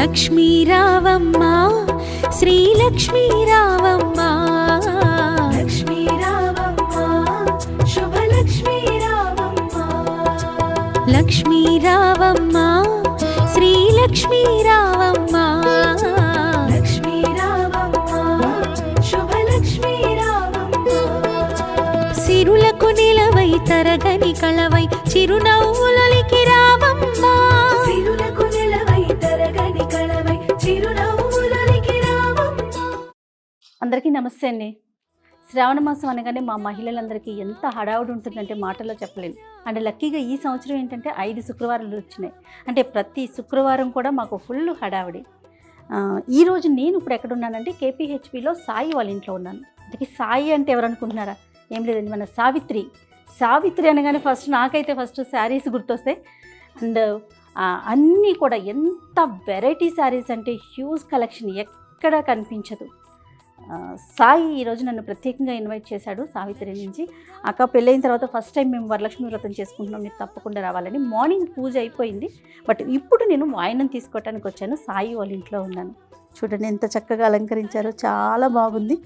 లక్ష్మీ రావమ్మ శ్రీలక్ష్మీ రావమ్మ లక్ష్మీ రావమ్మ శుభలక్ష్మీ రావమ్మ లక్ష్మీ రావమ్మ శ్రీలక్ష్మీ రావమ్మ లక్ష్మీ రావమ్మ శుభలక్ష్మీ రావమ్మ సిరులకు నిలవై తరగని కళవై చిరునవ్వులకి రావమ్మ అందరికీ నమస్తే అండి. శ్రావణ మాసం అనగానే మా మహిళలందరికీ ఎంత హడావుడి ఉంటుందంటే మాటల్లో చెప్పలేము. అంటే లక్కీగా ఈ సంవత్సరం ఏంటంటే 5 శుక్రవారాలు వచ్చినాయి. అంటే ప్రతి శుక్రవారం కూడా మాకు ఫుల్ హడావుడి. ఈరోజు నేను ఇప్పుడు ఎక్కడున్నానంటే కేపీహెచ్పిలో సాయి వాళ్ళ ఇంట్లో ఉన్నాను. అందుకే సాయి అంటే ఎవరు అనుకుంటున్నారా? ఏం లేదండి, మన సావిత్రి అనగానే నాకైతే ఫస్ట్ శారీస్ గుర్తొస్తాయి. అండ్ అన్నీ కూడా ఎంత వెరైటీ శారీస్ అంటే హ్యూజ్ కలెక్షన్ ఎక్కడా కనిపించదు. సాయి ఈరోజు నన్ను ప్రత్యేకంగా ఇన్వైట్ చేశాడు సావిత్రి నుంచి. అక్క పెళ్ళైన తర్వాత ఫస్ట్ టైం మేము వరలక్ష్మి వ్రతం చేసుకుంటున్నాం, మీరు తప్పకుండా రావాలని. మార్నింగ్ పూజ అయిపోయింది, బట్ ఇప్పుడు నేను వాయినం తీసుకోవటానికి వచ్చాను. సాయి వాళ్ళ ఇంట్లో ఉన్నాను. చూడండి ఎంత చక్కగా అలంకరించారో, చాలా బాగుంది.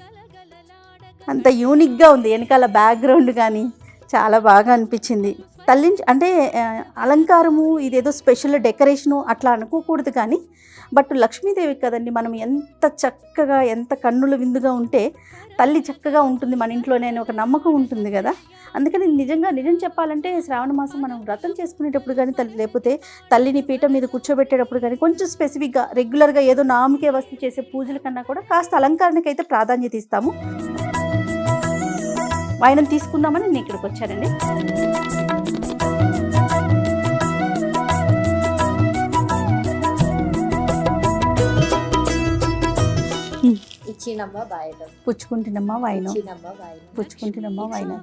అంత యూనిక్గా ఉంది. వెనకాల బ్యాక్గ్రౌండ్ కానీ చాలా బాగా అనిపించింది. తల్లి అంటే అలంకారము ఇదేదో స్పెషల్ డెకరేషను అట్లా అనుకోకూడదు, కానీ బట్ లక్ష్మీదేవి కదండి, మనం ఎంత చక్కగా ఎంత కన్నుల విందుగా ఉంటే తల్లి చక్కగా ఉంటుంది మన ఇంట్లోనే అని ఒక నమ్మకం ఉంటుంది కదా. అందుకని నిజం చెప్పాలంటే శ్రావణ మాసం మనం వ్రతం చేసుకునేటప్పుడు కానీ లేకపోతే తల్లిని పీఠం మీద కూర్చోబెట్టేటప్పుడు కానీ కొంచెం స్పెసిఫిక్గా రెగ్యులర్గా ఏదో నామకే వస్తు చేసే పూజల కన్నా కూడా కాస్త అలంకరణకైతే ప్రాధాన్యత ఇస్తాము. వాయినం తీసుకుందామని నేను ఇక్కడికి వచ్చానండి. పుచ్చుకుంటున్నమ్మా వాయినం, పుచ్చుకుంటున్నమ్మా వాయినం,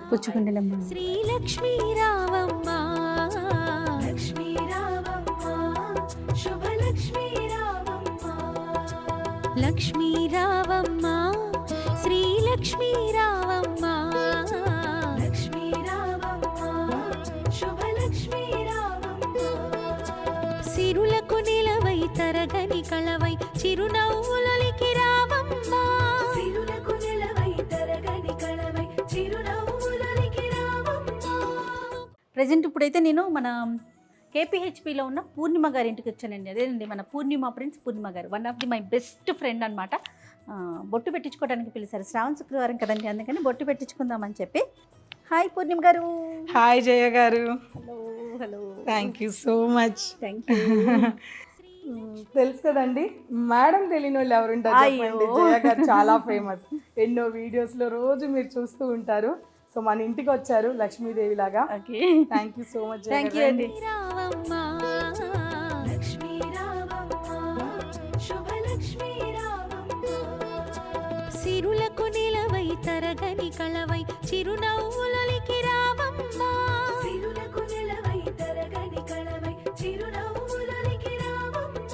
పుచ్చుకుంటున్నమ్మా. శ్రీలక్ష్మీ రావమ్మ లక్ష్మీ రావమ్మ శుభలక్ష్మీ రావమ్మ లక్ష్మీ రావమ్మ శ్రీలక్ష్మీ రావమ్మ లక్ష్మీ రావమ్మ శుభలక్ష్మీ రావమ్మ సిరులకు నిలవై తరగని కళవై చిరునవ్వులకి రావమ్మ సిరులకు నిలవై తరగని కళవై చిరునవ్వులకి రావమ్మ. ప్రజెంట్ ఇప్పుడైతే నేను మన కేపీహెచ్పిలో ఉన్న పూర్ణిమ గారి ఇంటికి వచ్చానండి. అదేనండి మన పూర్ణిమ గారు, one of the my best friend అనమాట. బొట్టు పెట్టించుకోవడానికి పిలిచారు. శ్రావణ శుక్రవారం కదండి, అందుకని బొట్టు పెట్టించుకుందామని చెప్పి. హాయ్ పూర్ణిమ గారు. హాయ్ జయ గారు. Hello. Thank you so much. Thank you. తెలుసు కదండి, మేడం తెలియని వాళ్ళు ఎవరుంటారు చెప్పండి. జయ గారు చాలా ఫేమస్, ఎన్నో వీడియోస్లో రోజు మీరు చూస్తూ ఉంటారు. సో మన ఇంటికి వచ్చారు లక్ష్మీదేవి లాగా. Thank you so much. Thank you అండి. సిరులకు నిలవై తరగని కళవై చిరునవ్వులకి రావమ్మ సిరులకు నిలవై తరగని కళవై చిరునవ్వులకి రావమ్మ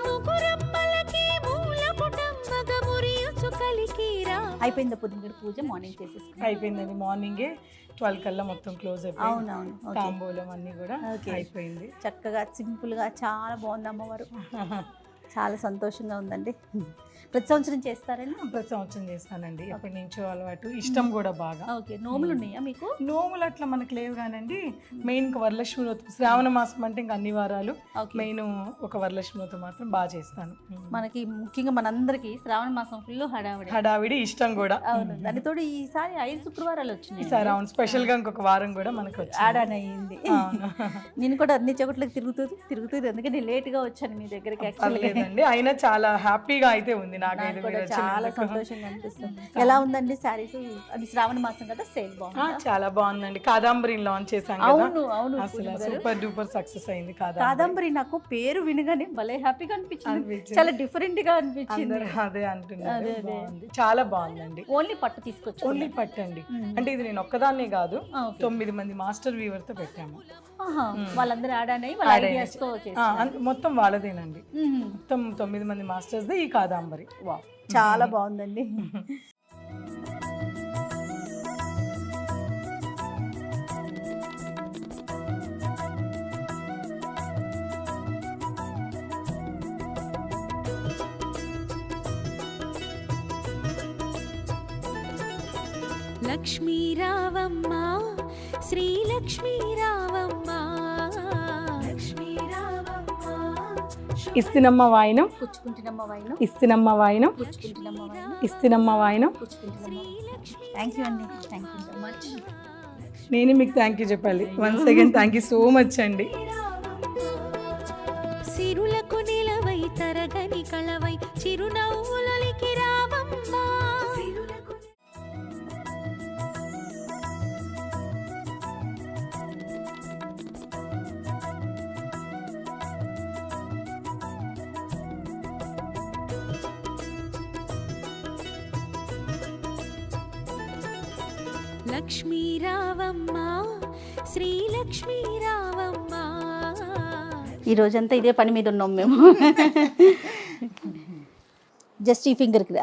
ముకురమ్మలకి మూలపుటమ్మగ మురియుచు కలికి రా. అయిపోయిందా పూర్ణిమ గారు పూజ? మార్నింగ్ చేసేసుకున్నాం. అయిపోయిందండి, మార్నింగే 12 కల్లా మొత్తం క్లోజ్ అయిపోయింది. అవునవును. తాంబూలం అన్నీ కూడా అయిపోయింది. చక్కగా సింపుల్గా చాలా బాగుంది అమ్మవారు. చాలా సంతోషంగా ఉందండి. ప్రతి సంవత్సరం చేస్తారండి? ప్రతి సంవత్సరం చేస్తానండి, ఎప్పటి నుంచో అలవాటు, ఇష్టం కూడా బాగా. ఓకే. నోములు ఉన్నాయా మీకు? నోములు అట్లా మనకు లేవు కానండి. మెయిన్ వరలక్ష్మి వ్రతం, శ్రావణ మాసం అంటే ఇంకా అన్ని వారాలు, మెయిన్ ఒక వరలక్ష్మి వ్రతం మాత్రం బాగా చేస్తాను. మనకి ముఖ్యంగా మనందరికి శ్రావణ మాసం ఫుల్ హడావిడి ఇష్టం కూడా. అవును. దానితో ఈసారి 5 శుక్రవారాలు వచ్చినాయి. ఈసారి అవును, స్పెషల్ గా ఇంకొక వారం కూడా మనకు యాడ్ అయ్యింది. నేను కూడా అన్ని చోట్లకి తిరుగుతుంది, అందుకే లేట్ గా వచ్చాను మీ దగ్గరికి. లేదండి, అయినా చాలా హ్యాపీగా అయితే ఉంది. చాలా సంతోషంగా అనిపిస్తుంది. ఎలా ఉందండి శారీస్? అది శ్రావణ మాసం కదా, సేల్ బాగుంది. చాలా బాగుందండి. కాదంబరి లాంచ్ చేశాం కదా. అవును అవును, అసలు సూపర్ డూపర్ సక్సెస్ అయింది కాదంబరి. నాకు పేరు వినగానే భలే హ్యాపీగా అనిపించింది, చాలా డిఫరెంట్ గా అనిపించింది. అదే అంటున్నారు, చాలా బాగుందండి. ఓన్లీ పట్టు తీసుకొచ్చి? ఓన్లీ పట్టు అండి. అంటే ఇది నేను ఒక్కదాన్నే కాదు, 9 మంది మాస్టర్ వీవర్ తో పెట్టాము. వాళ్ళందరూ మొత్తం వాళ్ళదేనండి. మొత్తం 9 మంది మాస్టర్స్ ఈ కాదంబరి. చాలా బాగుందండి. లక్ష్మీ రావమ్మ శ్రీలక్ష్మీ రావమ్మ లక్ష్మీ రావమ్మ ఇస్తినమ్మ వాయినం పుచ్చుకుంటున్నమ్మ వైను ఇస్తినమ్మ వాయినం పుచ్చుకుంటున్నమ్మ వైను ఇస్తినమ్మ వాయినం. థ్యాంక్ యూ అండి, థ్యాంక్ యూ సో మచ్. నేను మీకు థ్యాంక్ యూ చెప్పాలి. Once again thank you so much అండి. సిరులకు నిలవై తరగని కళవై చిరునవ్వులొలికి రావమ్మ లక్ష్మీ రావమ్మ శ్రీలక్ష్మీ రావమ్మ. ఈ రోజంతా ఇదే పని మీద ఉన్నాం మేము. జస్ట్ ఈ ఫింగర్కి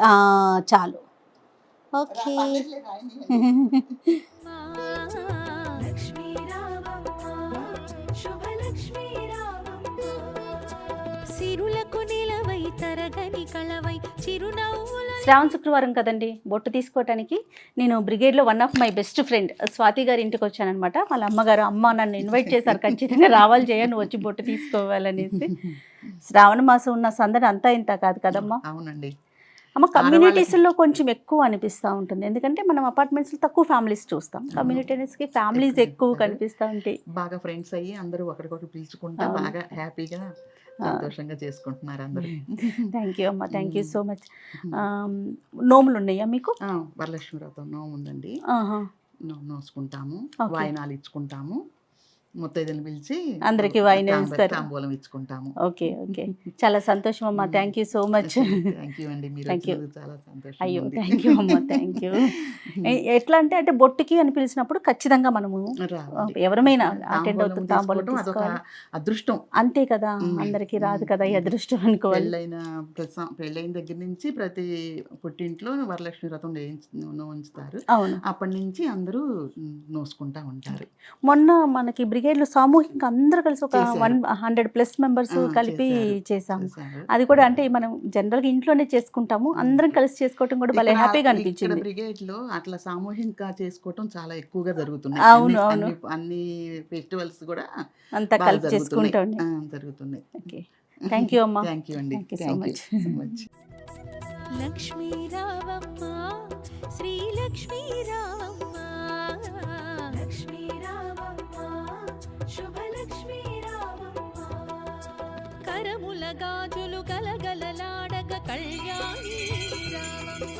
చాలు. ఓకే. లక్ష్మీ రావమ్మ శుభలక్ష్మీ రావమ్మ సిరులకు నిలవై తరగని కళవై చిరునవ్వుల శ్రావణ శుక్రవారం కదండి, బొట్టు తీసుకోవటానికి నేను బ్రిగేడ్లో one of my best friend Swathi గారి ఇంటికి వచ్చానమాట. వాళ్ళ అమ్మగారు అమ్మ నన్ను ఇన్వైట్ చేశారు, ఖచ్చితంగా రావాలి చేయ నువ్వు వచ్చి బొట్టు తీసుకోవాలనేసి. శ్రావణ మాసం ఉన్న సందడి అంతా ఇంత కాదు కదమ్మా. అవునండి. అమ్మ కమ్యూనిటీస్లో కొంచెం ఎక్కువ అనిపిస్తూ ఉంటుంది, ఎందుకంటే మనం అపార్ట్మెంట్స్లో తక్కువ ఫ్యామిలీస్ చూస్తాం, కమ్యూనిటీస్కి ఫ్యామిలీస్ ఎక్కువ కనిపిస్తూ ఉంటాయి. బాగా ఫ్రెండ్స్ అయ్యి అందరూ ఒకరికొకరు పిలుచుకుంటా బాగా హ్యాపీగా సంతోషంగా చేసుకుంటున్నారు అందరూ. థ్యాంక్ యూ అమ్మ, థ్యాంక్ యూ సో మచ్. నోములు ఉన్నాయా మీకు? వరలక్ష్మి వ్రతం నోము ఉందండి. నోసుకుంటాము, Okay. వాయినాలు ఇచ్చుకుంటాము, ముత్తైదుని పిలిచి అందరికి వాయినం ఇస్తారు. తాంబూలం ఇచ్చుకుంటాము. ఓకే ఓకే, చాలా సంతోషం అమ్మ, thank you so much. Thank you అండి, మీరు Thank you. వచ్చినందుకు చాలా సంతోషం. అయ్యో థ్యాంక్ యూ అమ్మ, థ్యాంక్ యూ. ఎట్లా అంటే బొట్టుకి అని పిలిచినప్పుడు ఖచ్చితంగా మనము ఎవరమైనా అటెండ్ అవుతుంది, తాంబూలం తీసుకోవాలి. అదృష్టం అంతే కదా, అందరికి రాదు కదా ఈ అదృష్టం అనుకోవాలి. పెళ్ళైన దగ్గర నుంచి ప్రతి పుట్టింట్లో వరలక్ష్మి వ్రతం ఉంచుతారు. అవును, అప్పటి నుంచి అందరూ నోసుకుంటా ఉంటారు. మొన్న మనకి బ్రిగేడ్లో సామూహికంగా అందరూ కలిసి ఒక 100+ మెంబర్స్ కలిపి చేసాము. అది కూడా అంటే మనం జనరల్గా ఇంట్లోనే చేసుకుంటాము, అందరం కలిసి చేసుకోవటం కూడా భలే హ్యాపీగా అనిపించింది. బ్రిగేడ్ లో అట్లా సామూహికంగా చేసుకోవటం చాలా ఎక్కువగా జరుగుతున్నాయి. అవును, అవును. అన్ని ఫెస్టివల్స్ కూడా అంతా కలిసి చేసుకుంటా జరుగుతున్నాయి. ఓకే, థ్యాంక్ యూ అమ్మా. థ్యాంక్ యూ అండి, Thank you so thank much. You so much. Lakshmi రావమ్మ శ్రీలక్ష్మీ రావమ్మ లక్ష్మీ రావమ్మ శుభలక్ష్మీ రావమ్మ కరముల గాజులు గలగలలాడగ కళ్యాణి రావమ్మ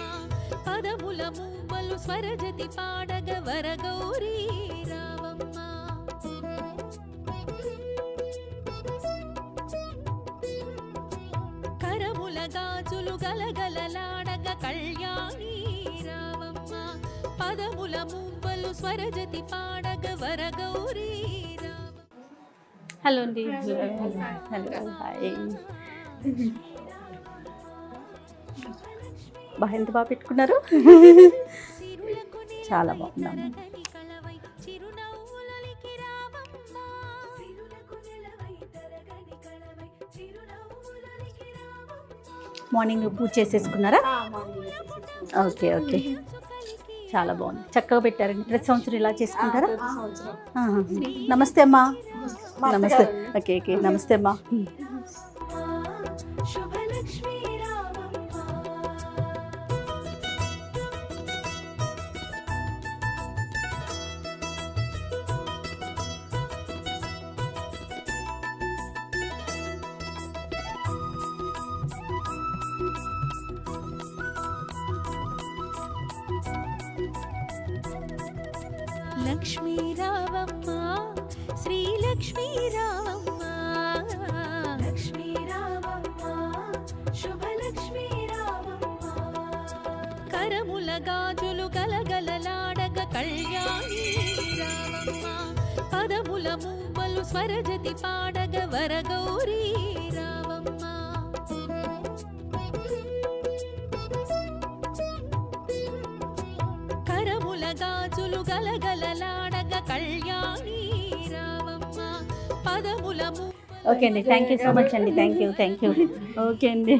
పదముల మూవలు స్వరజతి పాడగ వరగౌరీ రావమ్మ కరముల గాజులు గలగలలాడగ కళ్యాణి రావమ్మ పదముల మూవలు స్వరజతి పాడగ వరగౌరీ రావమ్మ. హలో అండి, హలో, హాయ్. బాగా ఎంత బాగా పెట్టుకున్నారు, చాలా బాగున్నాము. మార్నింగ్ పూజ చేసేసుకున్నారా? ఓకే ఓకే, చాలా బాగుంది, చక్కగా పెట్టారండి. ప్రతి సంవత్సరం ఇలా చేసుకుంటారా? ఆహా. నమస్తే అమ్మా. నమస్తే. ఓకే ఓకే, నమస్తే అమ్మా. శుభలక్ష్మీ రావమ్మ లక్ష్మీ రావమ్మ శ్రీలక్ష్మీ రావమ్మ లక్ష్మీ రావమ్మ శుభలక్ష్మీ రావమ్మ కరముల గాజులు గలగలలాడగ కళ్యాణి రావమ్మ పదముల మూవలు స్వరజతి పాడగ వరగౌరీ రావమ్మ కరముల గాజులు గలగలలాడగ కళ్యాణి రావమ్మ పదముల ఓకే అండి, థ్యాంక్ యూ సో మచ్ అండి, థ్యాంక్ యూ. ఓకే అండి.